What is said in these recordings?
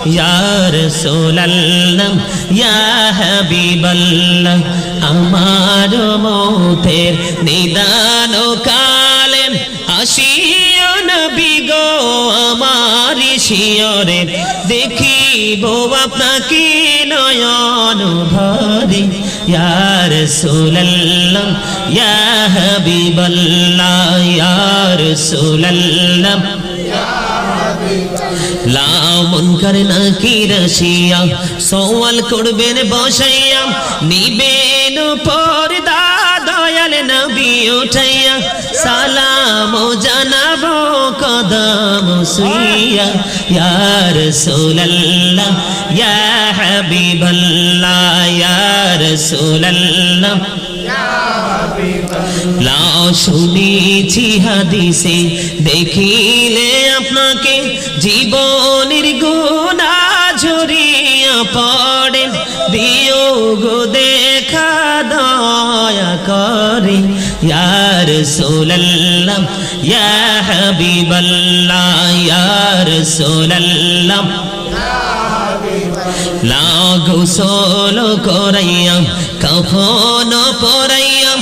ইয়া রাসূলুল্লাহ ইয়া হাবিবাল্লাহ আমার মৌতের নিদান কালে আসিও নবী গো আমার শিয়রে দেখিব আপনাকে নয়ন ভরে ইয়া রাসূলুল্লাহ ইয়া হাবিবাল্লাহ ইয়া রাসূলুল্লাহ লা মুনকার নাকির আসিয়া সওয়াল করবেন বসাইয়া নিবেন পর্দা দয়াল নবী উঠাইয়া সালাম জানাবো কদম সুইয়া ইয়া রাসূলুল্লাহ ইয়া হাবিবাল্লাহ ইয়া রাসূলুল্লাহ লাও শুনেছি হাদিসে দেখিলে আপনাকে জীবনের গুনাহ ঝরিয়া পড়ে দিও গো দেখা দয়া করে ইয়া রাসূলুল্লাহ ইয়া হাবিবাল্লাহ ইয়া রাসূলুল্লাহ লাও গোসল করাইয়া কাফন পরাইয়া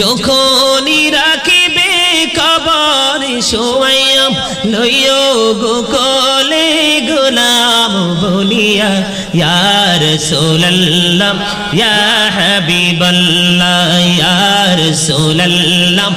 যখনই রাখিবে কবর শোয়াইয়া লইও গো কোলে গোলাম বলিয়া ইয়া রাসূলুল্লাহ ইয়া হাবিবাল্লাহ ইয়া রাসূলুল্লাহ